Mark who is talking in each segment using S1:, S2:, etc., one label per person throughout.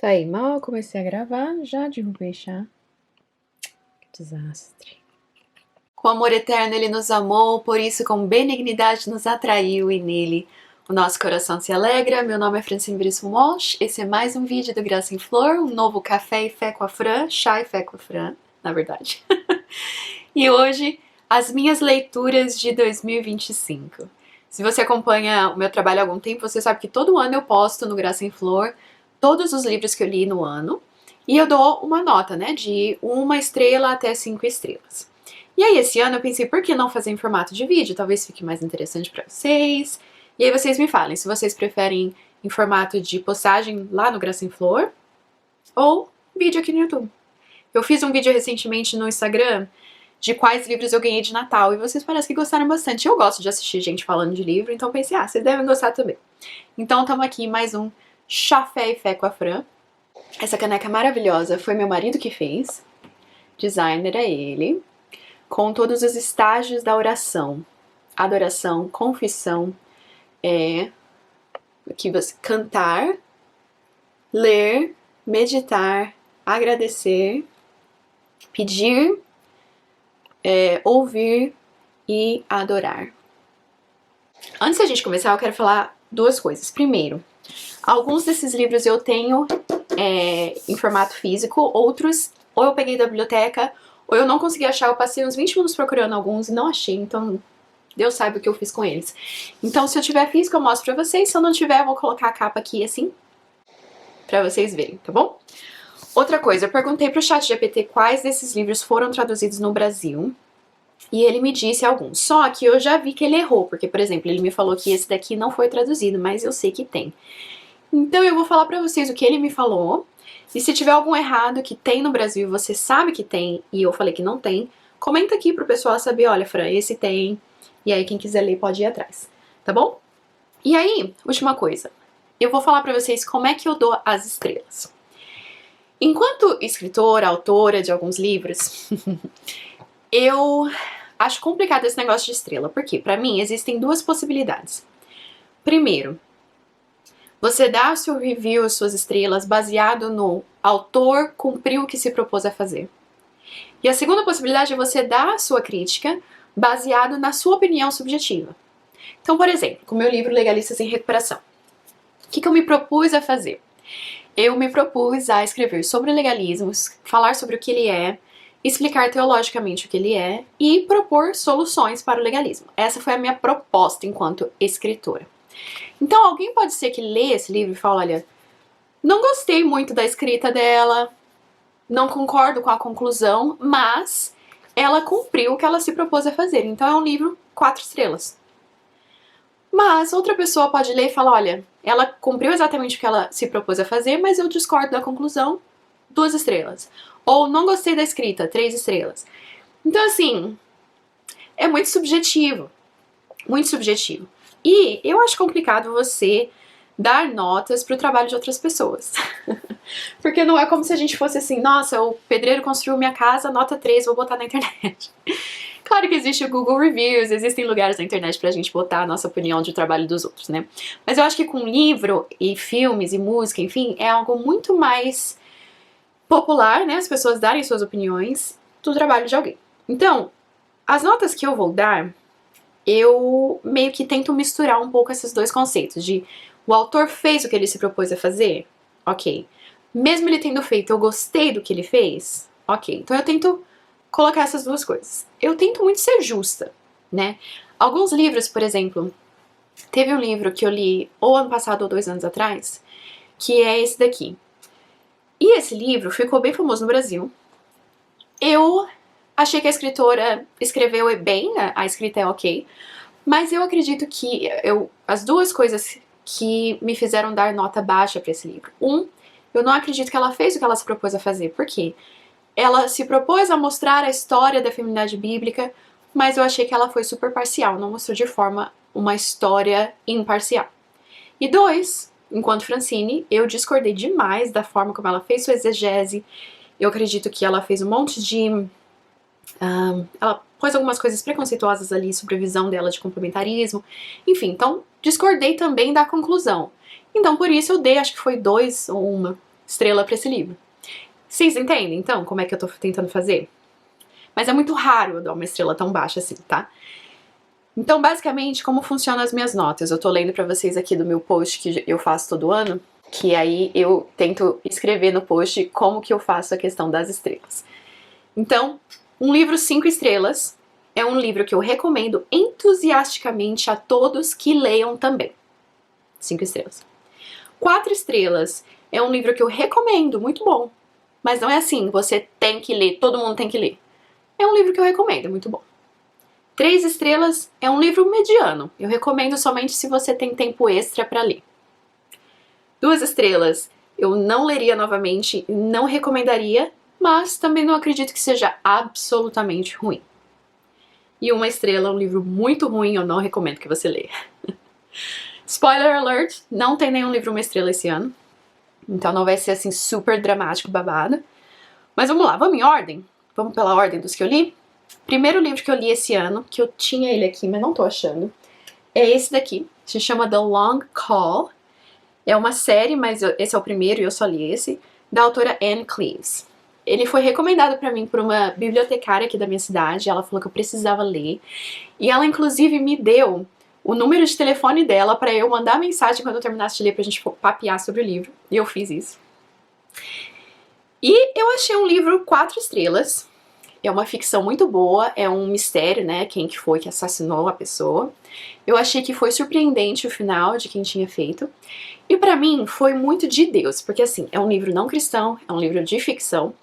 S1: Aí, mal eu comecei a gravar, já derrubei chá. Que desastre.
S2: Com amor eterno ele nos amou, por isso com benignidade nos atraiu e nele o nosso coração se alegra. Meu nome é Francine Brisson Walsh, esse é mais um vídeo do Graça em Flor, um novo café e fé com a Fran, chá e fé com a Fran, na verdade. E hoje, as minhas leituras de 2025. Se você acompanha o meu trabalho há algum tempo, você sabe que todo ano eu posto no Graça em Flor todos os livros que eu li no ano, e eu dou uma nota, né, de 1 estrela até 5 estrelas. E aí, esse ano eu pensei, por que não fazer em formato de vídeo? Talvez fique mais interessante para vocês. E aí vocês me falem se vocês preferem em formato de postagem lá no Graça em Flor ou vídeo aqui no YouTube. Eu fiz um vídeo recentemente no Instagram de quais livros eu ganhei de Natal e vocês parecem que gostaram bastante. Eu gosto de assistir gente falando de livro, então pensei, vocês devem gostar também. Então estamos aqui em mais um Chafé e Fé com a Fran. Essa caneca maravilhosa foi meu marido que fez. Designer é ele. Com todos os estágios da oração. Adoração, confissão, que você cantar, ler, meditar, agradecer, pedir, ouvir e adorar. Antes da gente começar, eu quero falar duas coisas. Primeiro, alguns desses livros eu tenho em formato físico, outros ou eu peguei da biblioteca ou eu não consegui achar. Eu passei uns 20 minutos procurando alguns e não achei, então Deus sabe o que eu fiz com eles. Então se eu tiver físico eu mostro pra vocês, se eu não tiver eu vou colocar a capa aqui assim pra vocês verem, tá bom? Outra coisa, eu perguntei pro ChatGPT quais desses livros foram traduzidos no Brasil e ele me disse alguns, só que eu já vi que ele errou, porque por exemplo, ele me falou que esse daqui não foi traduzido, mas eu sei que tem. Então eu vou falar pra vocês o que ele me falou, e se tiver algum errado que tem no Brasil e você sabe que tem, e eu falei que não tem, comenta aqui pro pessoal saber, olha Fran, esse tem, e aí quem quiser ler pode ir atrás, tá bom? E aí, última coisa, eu vou falar pra vocês como é que eu dou as estrelas. Enquanto escritora, autora de alguns livros, eu acho complicado esse negócio de estrela, porque pra mim existem duas possibilidades. Primeiro, você dá o seu review, as suas estrelas, baseado no autor cumpriu o que se propôs a fazer. E a segunda possibilidade é você dar a sua crítica baseado na sua opinião subjetiva. Então, por exemplo, com o meu livro Legalistas em Recuperação, o que eu me propus a fazer? Eu me propus a escrever sobre o legalismo, falar sobre o que ele é, explicar teologicamente o que ele é e propor soluções para o legalismo. Essa foi a minha proposta enquanto escritora. Então alguém pode ser que lê esse livro e fala, olha, não gostei muito da escrita dela, não concordo com a conclusão, mas ela cumpriu o que ela se propôs a fazer. Então é um livro 4 estrelas. Mas outra pessoa pode ler e falar, olha, ela cumpriu exatamente o que ela se propôs a fazer, mas eu discordo da conclusão, 2 estrelas. Ou não gostei da escrita, 3 estrelas. Então assim, é muito subjetivo. Muito subjetivo. E eu acho complicado você dar notas pro trabalho de outras pessoas. Porque não é como se a gente fosse assim, nossa, o pedreiro construiu minha casa, nota 3, vou botar na internet. Claro que existe o Google Reviews, existem lugares na internet pra gente botar a nossa opinião de trabalho dos outros, né? Mas eu acho que com livro e filmes e música, enfim, é algo muito mais popular, né? As pessoas darem suas opiniões do trabalho de alguém. Então, as notas que eu vou dar, eu meio que tento misturar um pouco esses dois conceitos, de o autor fez o que ele se propôs a fazer, ok. Mesmo ele tendo feito, eu gostei do que ele fez, ok. Então eu tento colocar essas duas coisas. Eu tento muito ser justa, né? Alguns livros, por exemplo, teve um livro que eu li ou ano passado ou 2 anos atrás, que é esse daqui. E esse livro ficou bem famoso no Brasil. Eu achei que a escritora escreveu bem, a escrita é ok, mas eu acredito que as duas coisas que me fizeram dar nota baixa para esse livro. Eu não acredito que ela fez o que ela se propôs a fazer. Por quê? Ela se propôs a mostrar a história da feminidade bíblica, mas eu achei que ela foi super parcial, não mostrou de forma uma história imparcial. E 2, enquanto Francine, eu discordei demais da forma como ela fez sua exegese. Eu acredito que ela fez um monte de... ela pôs algumas coisas preconceituosas ali sobre a visão dela de complementarismo. Enfim, então discordei também da conclusão. Então por isso eu dei, acho que foi 2 ou 1. estrela pra esse livro. Vocês entendem, então, como é que eu tô tentando fazer? Mas é muito raro eu dar uma estrela tão baixa assim, tá? Então, basicamente, como funcionam as minhas notas? Eu tô lendo pra vocês aqui do meu post que eu faço todo ano, que aí eu tento escrever no post como que eu faço a questão das estrelas. Então, um livro 5 estrelas é um livro que eu recomendo entusiasticamente a todos que leiam também. 5 estrelas. 4 estrelas é um livro que eu recomendo, muito bom. Mas não é assim, você tem que ler, todo mundo tem que ler. É um livro que eu recomendo, é muito bom. 3 estrelas é um livro mediano. Eu recomendo somente se você tem tempo extra para ler. 2 estrelas eu não leria novamente, não recomendaria, mas também não acredito que seja absolutamente ruim. E 1 estrela é um livro muito ruim, eu não recomendo que você leia. Spoiler alert, não tem nenhum livro 1 estrela esse ano. Então não vai ser assim super dramático, babado. Mas vamos lá, vamos em ordem? Vamos pela ordem dos que eu li? Primeiro livro que eu li esse ano, que eu tinha ele aqui, mas não tô achando, é esse daqui. Se chama The Long Call. É uma série, mas esse é o primeiro e eu só li esse, da autora Anne Cleeves. Ele foi recomendado pra mim por uma bibliotecária aqui da minha cidade, ela falou que eu precisava ler. E ela inclusive me deu o número de telefone dela pra eu mandar mensagem quando eu terminasse de ler pra gente papear sobre o livro. E eu fiz isso. E eu achei um livro 4 estrelas. É uma ficção muito boa, é um mistério, né, quem que foi que assassinou a pessoa. Eu achei que foi surpreendente o final de quem tinha feito. E pra mim foi muito de Deus, porque assim, é um livro não cristão, é um livro de ficção,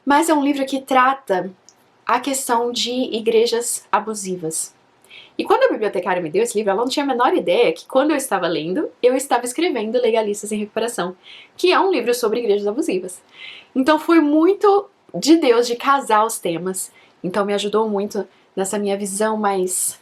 S2: mas é um livro que trata a questão de igrejas abusivas. E quando a bibliotecária me deu esse livro, ela não tinha a menor ideia que quando eu estava lendo, eu estava escrevendo Legalistas em Recuperação, que é um livro sobre igrejas abusivas. Então foi muito de Deus de casar os temas. Então me ajudou muito nessa minha visão mais...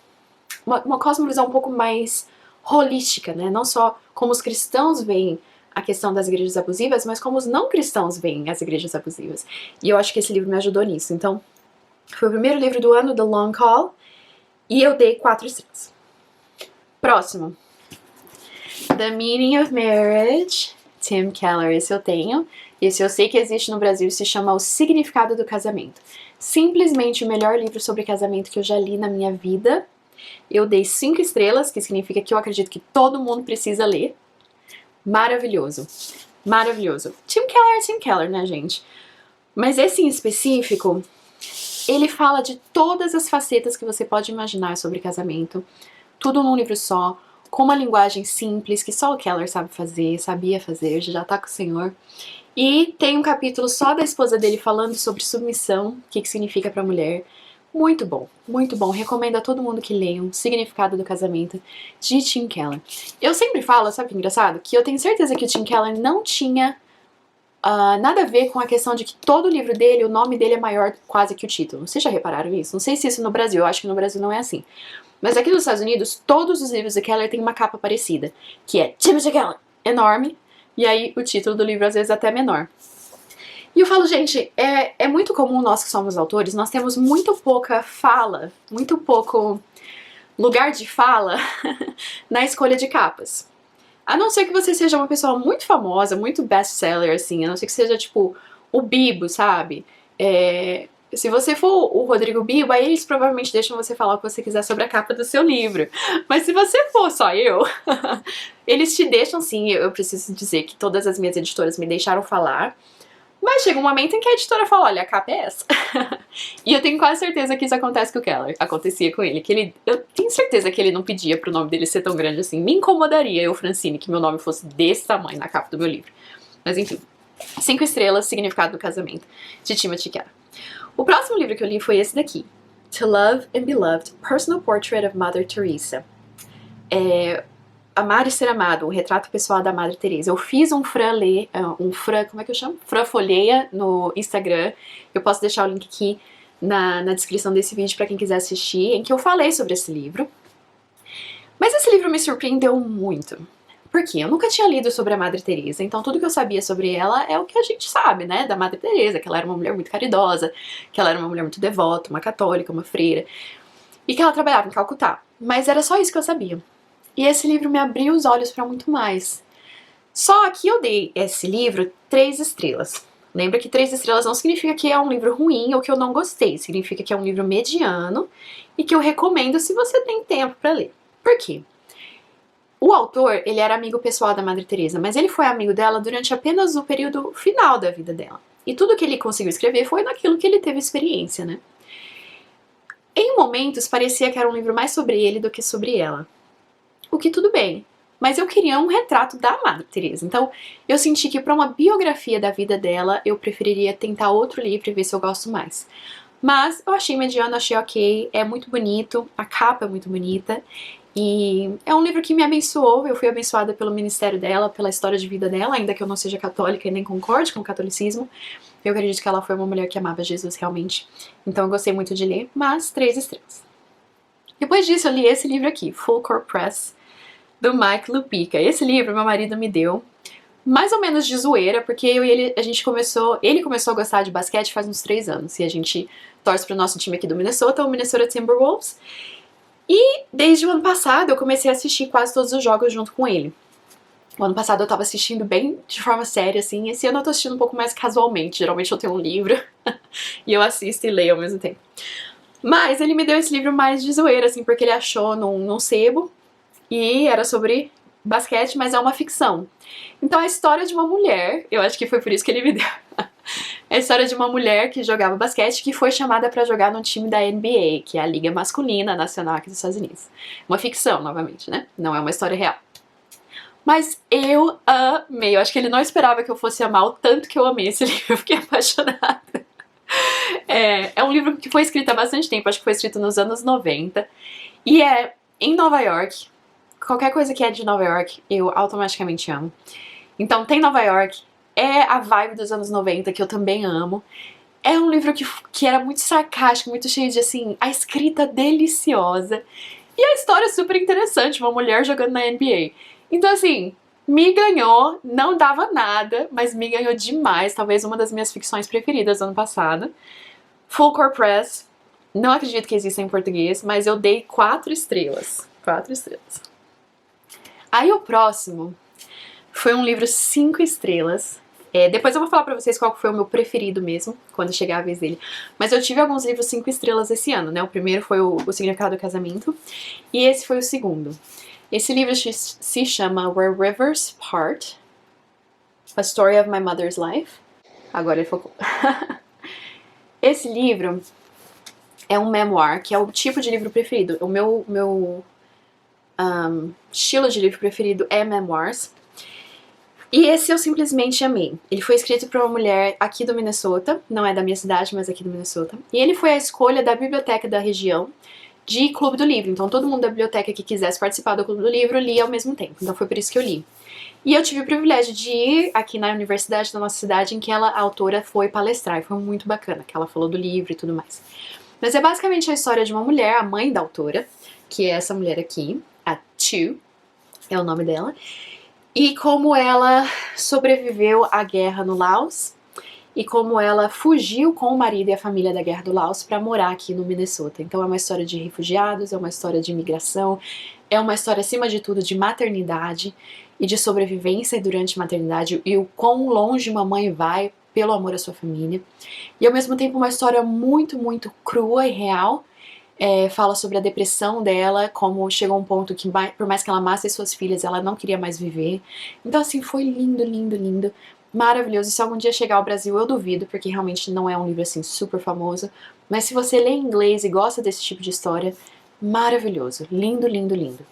S2: uma cosmovisão um pouco mais holística, né? Não só como os cristãos veem a questão das igrejas abusivas, mas como os não cristãos veem as igrejas abusivas. E eu acho que esse livro me ajudou nisso. Então, foi o primeiro livro do ano, The Long Call, e eu dei 4 estrelas. Próximo. The Meaning of Marriage, Tim Keller. Esse eu tenho. Esse eu sei que existe no Brasil, se chama O Significado do Casamento. Simplesmente o melhor livro sobre casamento que eu já li na minha vida. Eu dei 5 estrelas, que significa que eu acredito que todo mundo precisa ler. Maravilhoso. Maravilhoso. Tim Keller, né, gente? Mas esse em específico, ele fala de todas as facetas que você pode imaginar sobre casamento. Tudo num livro só, com uma linguagem simples, que só o Keller sabe fazer, sabia fazer, já tá com o Senhor. E tem um capítulo só da esposa dele falando sobre submissão, o que significa pra mulher. Muito bom, muito bom. Recomendo a todo mundo que leiam Significado do Casamento, de Tim Keller. Eu sempre falo, sabe que engraçado? Que eu tenho certeza que o Tim Keller não tinha nada a ver com a questão de que todo livro dele, o nome dele é maior quase que o título. Vocês já repararam isso? Não sei se isso no Brasil, eu acho que no Brasil não é assim. Mas aqui nos Estados Unidos, todos os livros de Keller têm uma capa parecida, que é Timothy Keller, enorme, e aí o título do livro às vezes até menor. E eu falo, gente, é muito comum nós que somos autores, nós temos muito pouca fala, muito pouco lugar de fala na escolha de capas. A não ser que você seja uma pessoa muito famosa, muito best-seller, assim, a não ser que seja, tipo, o Bibo, sabe? Se você for o Rodrigo Bibo, aí eles provavelmente deixam você falar o que você quiser sobre a capa do seu livro. Mas se você for só eu, eles te deixam, sim, eu preciso dizer que todas as minhas editoras me deixaram falar, mas chega um momento em que a editora fala, olha, a capa é essa. E eu tenho quase certeza que isso acontece com o Keller. Acontecia com ele. Eu tenho certeza que ele não pedia pro nome dele ser tão grande assim. Me incomodaria eu, Francine, que meu nome fosse desse tamanho na capa do meu livro. Mas enfim. 5 estrelas, Significado do Casamento, de Timothy Keller. O próximo livro que eu li foi esse daqui. To Love and Be Loved, Personal Portrait of Mother Teresa. Amar e Ser Amado, um retrato pessoal da Madre Teresa. Eu fiz como é que eu chamo? Folheia no Instagram. Eu posso deixar o link aqui na descrição desse vídeo para quem quiser assistir, em que eu falei sobre esse livro. Mas esse livro me surpreendeu muito. Por quê? Eu nunca tinha lido sobre a Madre Teresa, então tudo que eu sabia sobre ela é o que a gente sabe, né, da Madre Teresa, que ela era uma mulher muito caridosa, que ela era uma mulher muito devota, uma católica, uma freira, e que ela trabalhava em Calcutá. Mas era só isso que eu sabia. E esse livro me abriu os olhos para muito mais. Só que eu dei esse livro 3 estrelas. Lembra que 3 estrelas não significa que é um livro ruim ou que eu não gostei. Significa que é um livro mediano e que eu recomendo se você tem tempo para ler. Por quê? O autor, ele era amigo pessoal da Madre Teresa, mas ele foi amigo dela durante apenas o período final da vida dela. E tudo que ele conseguiu escrever foi naquilo que ele teve experiência, né? Em momentos, parecia que era um livro mais sobre ele do que sobre ela. O que tudo bem. Mas eu queria um retrato da Madre Teresa. Então, eu senti que para uma biografia da vida dela, eu preferiria tentar outro livro e ver se eu gosto mais. Mas eu achei mediano, achei ok, é muito bonito, a capa é muito bonita. E é um livro que me abençoou, eu fui abençoada pelo ministério dela, pela história de vida dela, ainda que eu não seja católica e nem concorde com o catolicismo. Eu acredito que ela foi uma mulher que amava Jesus realmente. Então eu gostei muito de ler, mas 3 estrelas. Depois disso eu li esse livro aqui, Full Court Press, do Mike Lupica. Esse livro meu marido me deu, mais ou menos de zoeira, porque eu e ele, ele começou a gostar de basquete faz uns 3 anos, e a gente torce pro nosso time aqui do Minnesota, o Minnesota Timberwolves. E desde o ano passado eu comecei a assistir quase todos os jogos junto com ele. O ano passado eu tava assistindo bem de forma séria, assim. Esse ano eu tô assistindo um pouco mais casualmente. Geralmente eu tenho um livro e eu assisto e leio ao mesmo tempo. Mas ele me deu esse livro mais de zoeira, assim, porque ele achou num sebo e era sobre basquete, mas é uma ficção. Então é a história de uma mulher, eu acho que foi por isso que ele me deu. É a história de uma mulher que jogava basquete que foi chamada pra jogar no time da NBA, que é a Liga Masculina Nacional aqui dos Estados Unidos. Uma ficção, novamente, né? Não é uma história real. Mas eu amei. Eu acho que ele não esperava que eu fosse amar o tanto que eu amei esse livro. Eu fiquei apaixonada. É um livro que foi escrito há bastante tempo. Acho que foi escrito nos anos 90. E é em Nova York. Qualquer coisa que é de Nova York, eu automaticamente amo. Então tem Nova York. É a vibe dos anos 90, que eu também amo. É um livro que era muito sarcástico, muito cheio de, assim, a escrita deliciosa. E a história é super interessante, uma mulher jogando na NBA. Então, assim, me ganhou, não dava nada, mas me ganhou demais. Talvez uma das minhas ficções preferidas do ano passado. Full Court Press. Não acredito que exista em português, mas eu dei 4 estrelas. 4 estrelas. Aí o próximo foi um livro 5 estrelas. Depois eu vou falar pra vocês qual foi o meu preferido mesmo, quando chegar a vez dele. Mas eu tive alguns livros 5 estrelas esse ano, né? O primeiro foi o Significado do Casamento, e esse foi o segundo. Esse livro se chama Where Rivers Part, A Story of My Mother's Life. Agora ele focou. Esse livro é um memoir, que é o tipo de livro preferido. O meu estilo de livro preferido é memoirs. E esse eu simplesmente amei. Ele foi escrito por uma mulher aqui do Minnesota, não é da minha cidade, mas aqui do Minnesota. E ele foi a escolha da biblioteca da região de Clube do Livro. Então todo mundo da biblioteca que quisesse participar do Clube do Livro lia ao mesmo tempo. Então foi por isso que eu li. E eu tive o privilégio de ir aqui na universidade da nossa cidade em que a autora foi palestrar. E foi muito bacana, que ela falou do livro e tudo mais. Mas é basicamente a história de uma mulher, a mãe da autora, que é essa mulher aqui, a Chu, é o nome dela. E como ela sobreviveu à guerra no Laos e como ela fugiu com o marido e a família da guerra do Laos para morar aqui no Minnesota. Então é uma história de refugiados, é uma história de imigração, é uma história acima de tudo de maternidade e de sobrevivência durante a maternidade e o quão longe uma mãe vai pelo amor à sua família. E ao mesmo tempo uma história muito, muito crua e real. Fala sobre a depressão dela, como chegou a um ponto que, por mais que ela amasse suas filhas, ela não queria mais viver. Então, assim, foi lindo, lindo, lindo, maravilhoso. E se algum dia chegar ao Brasil, eu duvido, porque realmente não é um livro, assim, super famoso. Mas se você lê em inglês e gosta desse tipo de história, maravilhoso. Lindo, lindo, lindo.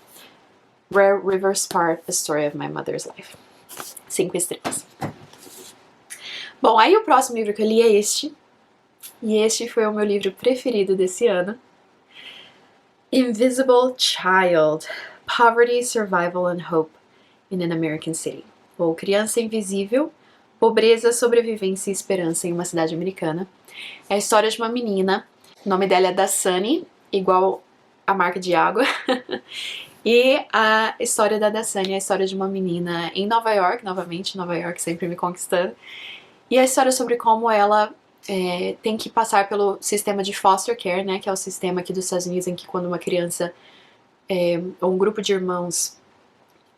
S2: Where Rivers Part, A Story of My Mother's Life. 5 estrelas. Bom, aí o próximo livro que eu li é este. E este foi o meu livro preferido desse ano. Invisible Child, Poverty, Survival and Hope in an American City. Ou Criança Invisível, Pobreza, Sobrevivência e Esperança em uma Cidade Americana. É a história de uma menina, o nome dela é Dasani, igual a marca de água. E a história da Dasani é a história de uma menina em Nova York, novamente, Nova York sempre me conquistando. E a história sobre como ela tem que passar pelo sistema de foster care, né, que é o sistema aqui dos Estados Unidos em que quando uma criança ou um grupo de irmãos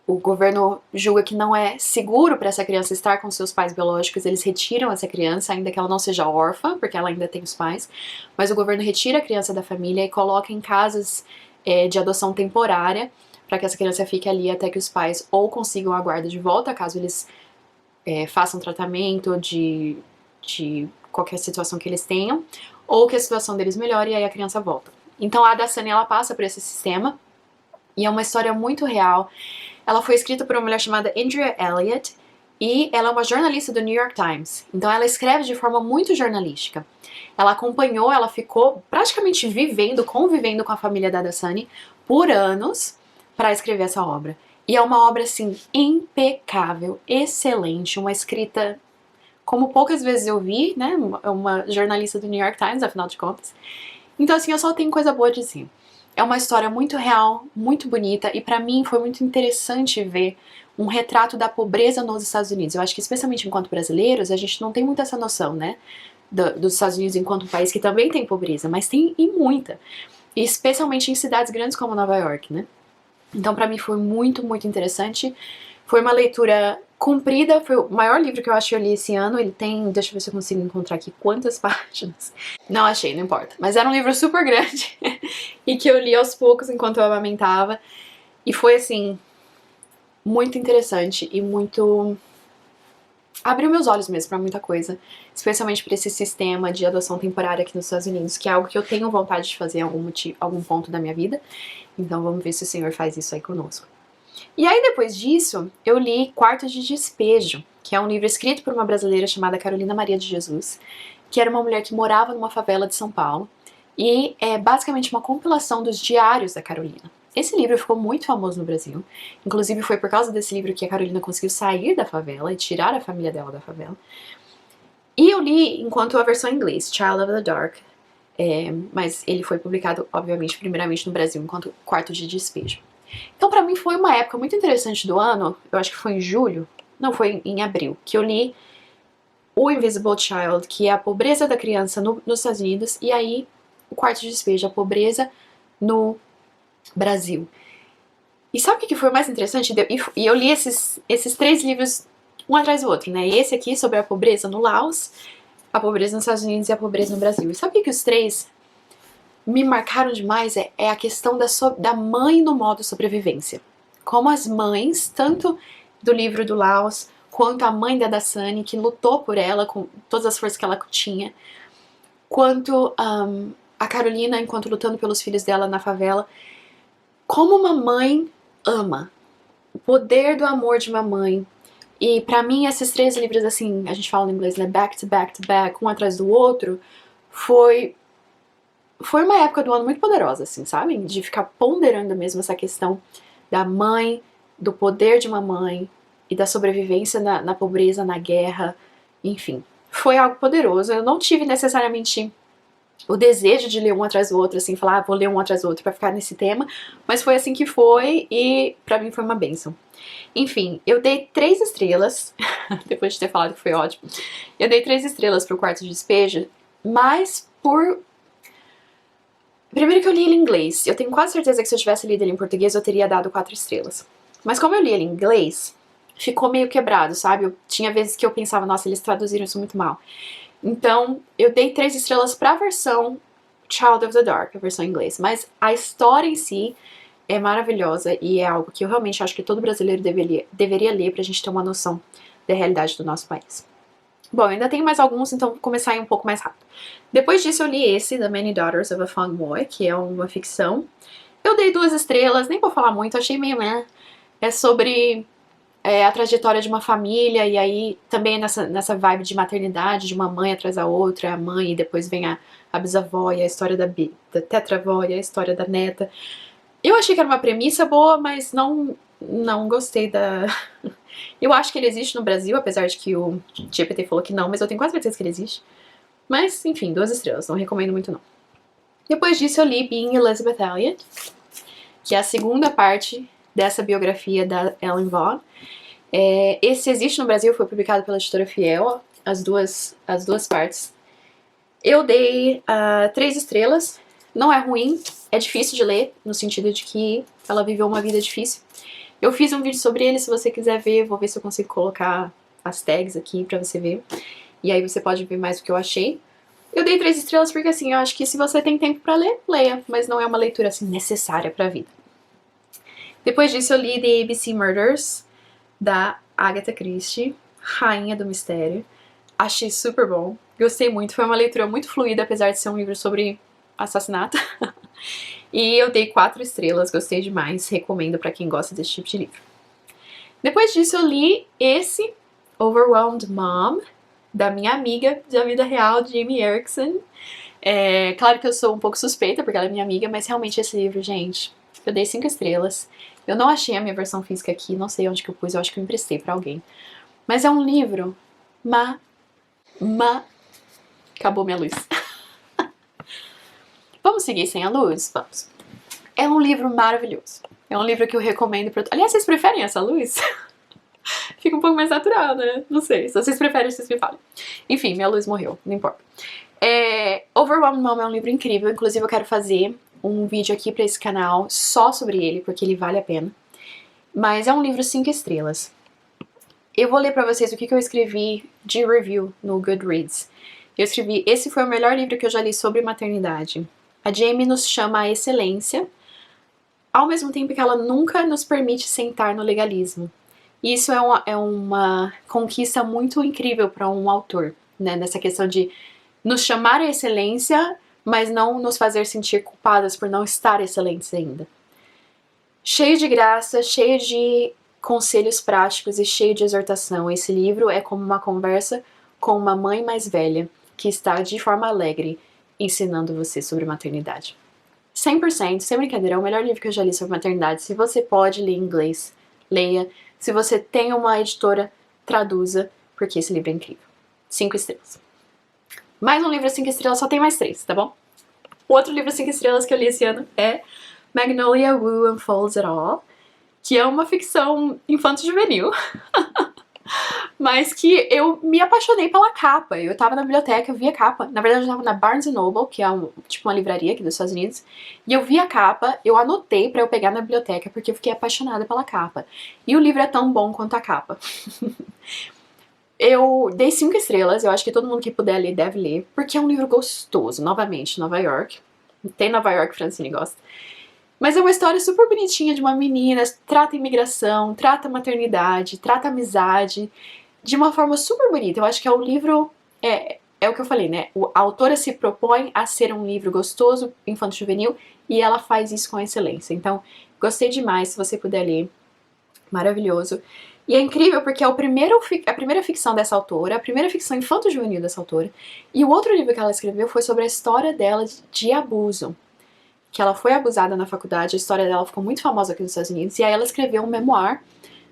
S2: o governo julga que não é seguro para essa criança estar com seus pais biológicos, eles retiram essa criança, ainda que ela não seja órfã, porque ela ainda tem os pais, mas o governo retira a criança da família e coloca em casas de adoção temporária, para que essa criança fique ali até que os pais ou consigam a guarda de volta, caso eles façam tratamento de qualquer situação que eles tenham, ou que a situação deles melhore e aí a criança volta. Então a Dasani, ela passa por esse sistema, e é uma história muito real. Ela foi escrita por uma mulher chamada Andrea Elliott, e ela é uma jornalista do New York Times. Então ela escreve de forma muito jornalística. Ela acompanhou, ela ficou praticamente convivendo com a família da Dasani por anos para escrever essa obra. E é uma obra, assim, impecável, excelente, uma escrita como poucas vezes eu vi, né? Uma jornalista do New York Times, afinal de contas. Então, assim, eu só tenho coisa boa a dizer. É uma história muito real, muito bonita, e pra mim foi muito interessante ver um retrato da pobreza nos Estados Unidos. Eu acho que, especialmente enquanto brasileiros, a gente não tem muito essa noção, né? Dos Estados Unidos enquanto um país que também tem pobreza, mas tem e muita. E especialmente em cidades grandes como Nova York, né? Então, pra mim foi muito, muito interessante. Foi uma leitura comprida, foi o maior livro que eu acho que eu li esse ano. Ele tem, deixa eu ver se eu consigo encontrar aqui quantas páginas. Não achei, não importa. Mas era um livro super grande e que eu li aos poucos enquanto eu amamentava. E foi, assim, muito interessante e muito... abriu meus olhos mesmo pra muita coisa, especialmente pra esse sistema de adoção temporária aqui nos Estados Unidos, que é algo que eu tenho vontade de fazer em algum ponto da minha vida. Então vamos ver se o Senhor faz isso aí conosco. E aí depois disso, eu li Quarto de Despejo, que é um livro escrito por uma brasileira chamada Carolina Maria de Jesus, que era uma mulher que morava numa favela de São Paulo, e é basicamente uma compilação dos diários da Carolina. Esse livro ficou muito famoso no Brasil, inclusive foi por causa desse livro que a Carolina conseguiu sair da favela e tirar a família dela da favela. E eu li enquanto a versão em inglês, Child of the Dark, mas ele foi publicado, obviamente, primeiramente no Brasil, enquanto Quarto de Despejo. Então, pra mim, foi uma época muito interessante do ano, eu acho que foi em julho, não, foi em abril, que eu li O Invisible Child, que é a pobreza da criança nos Estados Unidos, e aí o Quarto de Despejo, a pobreza no Brasil. E sabe o que foi o mais interessante? E eu li esses 3 livros um atrás do outro, né? E esse aqui sobre a pobreza no Laos, a pobreza nos Estados Unidos e a pobreza no Brasil. E sabe o que os 3 me marcaram demais? É a questão da mãe no modo sobrevivência. Como as mães, tanto do livro do Laos, quanto a mãe da Dasani, que lutou por ela com todas as forças que ela tinha, quanto a Carolina, enquanto lutando pelos filhos dela na favela, como uma mãe ama, o poder do amor de uma mãe. E pra mim esses 3 livros, assim, a gente fala em inglês, né, back to back to back, um atrás do outro, foi uma época do ano muito poderosa, assim, sabe? De ficar ponderando mesmo essa questão da mãe, do poder de uma mãe e da sobrevivência na pobreza, na guerra, enfim. Foi algo poderoso. Eu não tive necessariamente o desejo de ler um atrás do outro, assim, falar, vou ler um atrás do outro pra ficar nesse tema, mas foi assim que foi e pra mim foi uma bênção. Enfim, eu dei 3 estrelas, depois de ter falado que foi ótimo, eu dei 3 estrelas pro Quarto de Despejo, mas por... Primeiro que eu li ele em inglês, eu tenho quase certeza que se eu tivesse lido ele em português eu teria dado 4 estrelas. Mas como eu li ele em inglês, ficou meio quebrado, sabe? Tinha vezes que eu pensava, nossa, eles traduziram isso muito mal. Então, eu dei 3 estrelas pra versão Child of the Dark, a versão em inglês. Mas a história em si é maravilhosa e é algo que eu realmente acho que todo brasileiro deveria ler pra gente ter uma noção da realidade do nosso país. Bom, ainda tem mais alguns, então vou começar aí um pouco mais rápido. Depois disso eu li esse, The Many Daughters of a Fong Moy, que é uma ficção. Eu dei 2 estrelas, nem vou falar muito, achei meio meh. É sobre a trajetória de uma família, e aí também nessa vibe de maternidade, de uma mãe atrás da outra, a mãe, e depois vem a bisavó, e a história da tetravó, e a história da neta. Eu achei que era uma premissa boa, mas não gostei da... Eu acho que ele existe no Brasil, apesar de que o GPT falou que não, mas eu tenho quase certeza que ele existe. Mas, enfim, 2 estrelas, não recomendo muito não. Depois disso eu li Being Elizabeth Elliot, que é a segunda parte dessa biografia da Ellen Vaughn. Esse existe no Brasil, foi publicado pela editora Fiel, as duas partes. Eu dei 3 estrelas, não é ruim, é difícil de ler, no sentido de que ela viveu uma vida difícil. Eu fiz um vídeo sobre ele, se você quiser ver, vou ver se eu consigo colocar as tags aqui pra você ver. E aí você pode ver mais o que eu achei. Eu dei 3 estrelas porque, assim, eu acho que se você tem tempo pra ler, leia. Mas não é uma leitura, assim, necessária pra vida. Depois disso, eu li The ABC Murders, da Agatha Christie, Rainha do Mistério. Achei super bom. Gostei muito. Foi uma leitura muito fluida, apesar de ser um livro sobre assassinato. E eu dei 4 estrelas. Gostei demais. Recomendo pra quem gosta desse tipo de livro. Depois disso, eu li esse, Overwhelmed Mom, da minha amiga da vida real, Jamie Erickson. Claro que eu sou um pouco suspeita, porque ela é minha amiga, mas realmente esse livro, gente, eu dei 5 estrelas. Eu não achei a minha versão física aqui, não sei onde que eu pus, eu acho que eu emprestei pra alguém. Mas é um livro Acabou minha luz. Vamos seguir sem a luz? Vamos. É um livro maravilhoso. É um livro que eu recomendo pra... Aliás, vocês preferem essa luz? Fica um pouco mais natural, né? Não sei. Se vocês preferem, vocês me falem. Enfim, minha luz morreu, não importa. Overwhelmed Mom é um livro incrível. Inclusive, eu quero fazer um vídeo aqui pra esse canal só sobre ele, porque ele vale a pena. Mas é um livro 5 estrelas. Eu vou ler pra vocês o que eu escrevi de review no Goodreads. Eu escrevi: esse foi o melhor livro que eu já li sobre maternidade. A Jamie nos chama à excelência, ao mesmo tempo que ela nunca nos permite sentar no legalismo. E isso é uma conquista muito incrível para um autor, né? Nessa questão de nos chamar à excelência, mas não nos fazer sentir culpadas por não estar excelentes ainda. Cheio de graça, cheio de conselhos práticos e cheio de exortação. Esse livro é como uma conversa com uma mãe mais velha, que está de forma alegre ensinando você sobre maternidade. 100%, sem brincadeira, é o melhor livro que eu já li sobre maternidade. Se você pode ler em inglês, leia. Se você tem uma editora, traduza, porque esse livro é incrível. 5 estrelas. Mais um livro 5 estrelas, só tem mais 3, tá bom? O outro livro 5 estrelas que eu li esse ano é Magnolia Who Unfolds It All, que é uma ficção infanto-juvenil. Mas que eu me apaixonei pela capa. Eu tava na biblioteca, eu vi a capa. Na verdade, eu tava na Barnes Noble, que é tipo uma livraria aqui dos Estados Unidos. E eu vi a capa, eu anotei pra eu pegar na biblioteca, porque eu fiquei apaixonada pela capa. E o livro é tão bom quanto a capa. Eu dei 5 estrelas, eu acho que todo mundo que puder ler deve ler, porque é um livro gostoso. Novamente, Nova York. Tem Nova York, Francine gosta. Mas é uma história super bonitinha de uma menina, trata imigração, trata maternidade, trata amizade, de uma forma super bonita. Eu acho que é o livro, é o que eu falei, né? A autora se propõe a ser um livro gostoso, infanto-juvenil, e ela faz isso com excelência. Então, gostei demais, se você puder ler. Maravilhoso. E é incrível porque é a primeira ficção dessa autora, a primeira ficção infanto-juvenil dessa autora. E o outro livro que ela escreveu foi sobre a história dela de abuso. Que ela foi abusada na faculdade, a história dela ficou muito famosa aqui nos Estados Unidos, e aí ela escreveu um memoir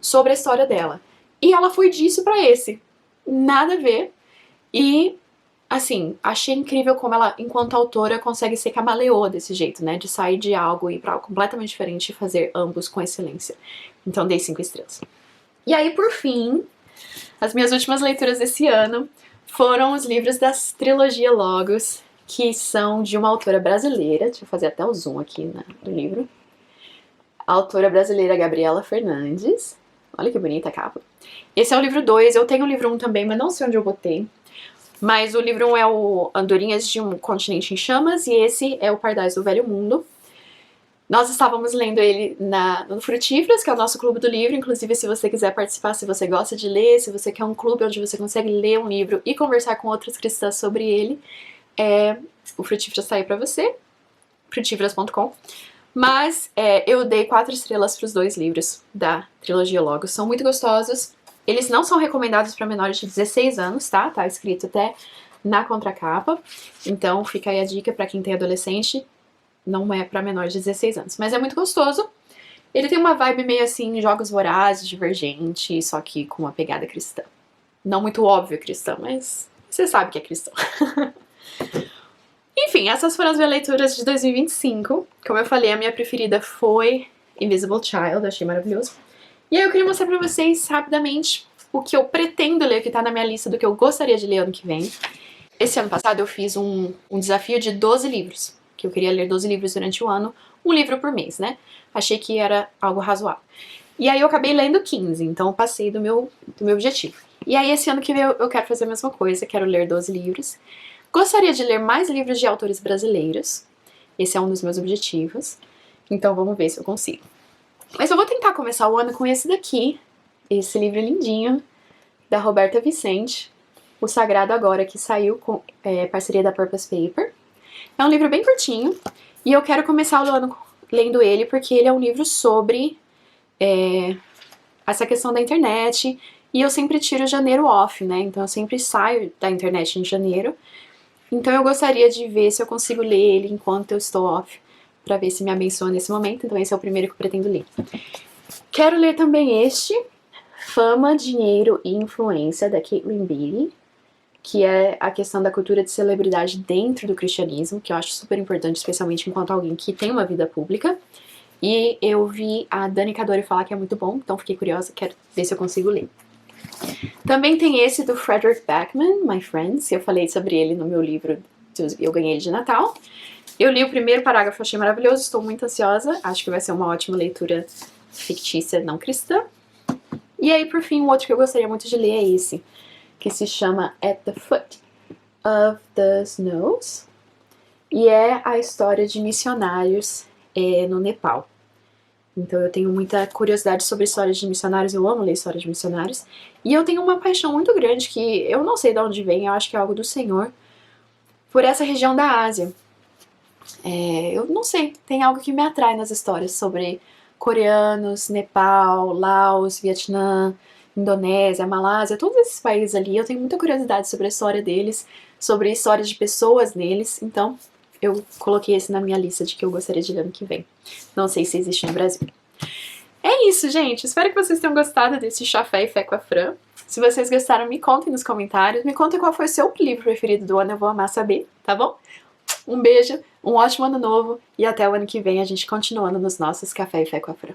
S2: sobre a história dela. E ela foi disso pra esse. Nada a ver. E, assim, achei incrível como ela, enquanto autora, consegue ser camaleoa desse jeito, né? De sair de algo e ir pra algo completamente diferente e fazer ambos com excelência. Então dei 5 estrelas. E aí, por fim, as minhas últimas leituras desse ano foram os livros da trilogia Logos, que são de uma autora brasileira. Deixa eu fazer até o zoom aqui no livro. A autora brasileira Gabriela Fernandes. Olha que bonita a capa. Esse é o livro 2, eu tenho o livro 1 também, mas não sei onde eu botei. Mas o livro 1 é o Andorinhas de um Continente em Chamas, e esse é o Pardais do Velho Mundo. Nós estávamos lendo ele no Frutíferas, que é o nosso clube do livro. Inclusive, se você quiser participar, se você gosta de ler, se você quer um clube onde você consegue ler um livro e conversar com outras cristãs sobre ele, o Frutíferas está aí pra você, frutíferas.com. Mas eu dei 4 estrelas para os 2 livros da trilogia Logos. São muito gostosos. Eles não são recomendados para menores de 16 anos, tá? Tá escrito até na contracapa. Então fica aí a dica para quem tem adolescente. Não é para menores de 16 anos. Mas é muito gostoso. Ele tem uma vibe meio assim, Jogos Vorazes, Divergente, só que com uma pegada cristã. Não muito óbvio cristã, mas você sabe que é cristão. Enfim, essas foram as minhas leituras de 2025. Como eu falei, a minha preferida foi Invisible Child, achei maravilhoso. E aí eu queria mostrar pra vocês, rapidamente, o que eu pretendo ler, o que tá na minha lista do que eu gostaria de ler ano que vem. Esse ano passado eu fiz um desafio de 12 livros, que eu queria ler 12 livros durante o ano, um livro por mês, né? Achei que era algo razoável. E aí eu acabei lendo 15, então eu passei do meu objetivo. E aí esse ano que vem eu quero fazer a mesma coisa, quero ler 12 livros. Gostaria de ler mais livros de autores brasileiros. Esse é um dos meus objetivos. Então vamos ver se eu consigo. Mas eu vou tentar começar o ano com esse daqui. Esse livro lindinho, da Roberta Vicente. O Sagrado Agora, que saiu com parceria da Purpose Paper. É um livro bem curtinho. E eu quero começar o ano lendo ele, porque ele é um livro sobre essa questão da internet. E eu sempre tiro janeiro off, né? Então eu sempre saio da internet em janeiro. Então eu gostaria de ver se eu consigo ler ele enquanto eu estou off, pra ver se me abençoa nesse momento. Então esse é o primeiro que eu pretendo ler. Quero ler também este, Fama, Dinheiro e Influência, da Caitlin Beatty, que é a questão da cultura de celebridade dentro do cristianismo, que eu acho super importante, especialmente enquanto alguém que tem uma vida pública. E eu vi a Dani Cadore falar que é muito bom, então fiquei curiosa, quero ver se eu consigo ler. Também tem esse do Frederick Backman, My Friends, eu falei sobre ele no meu livro, eu ganhei ele de Natal. Eu li o primeiro parágrafo, achei maravilhoso, estou muito ansiosa, acho que vai ser uma ótima leitura fictícia não cristã. E aí, por fim, o outro que eu gostaria muito de ler é esse, que se chama At the Foot of the Snows, e é a história de missionários no Nepal. Então eu tenho muita curiosidade sobre histórias de missionários, eu amo ler histórias de missionários, e eu tenho uma paixão muito grande, que eu não sei de onde vem, eu acho que é algo do Senhor, por essa região da Ásia. Eu não sei, tem algo que me atrai nas histórias sobre coreanos, Nepal, Laos, Vietnã, Indonésia, Malásia, todos esses países ali, eu tenho muita curiosidade sobre a história deles, sobre histórias de pessoas neles, então eu coloquei esse na minha lista de que eu gostaria de ler ano que vem. Não sei se existe no Brasil. É isso, gente. Espero que vocês tenham gostado desse Chafé e Fé com a Fran. Se vocês gostaram, me contem nos comentários. Me contem qual foi o seu livro preferido do ano, eu vou amar saber, tá bom? Um beijo, um ótimo ano novo e até o ano que vem a gente continuando nos nossos Café e Fé com a Fran.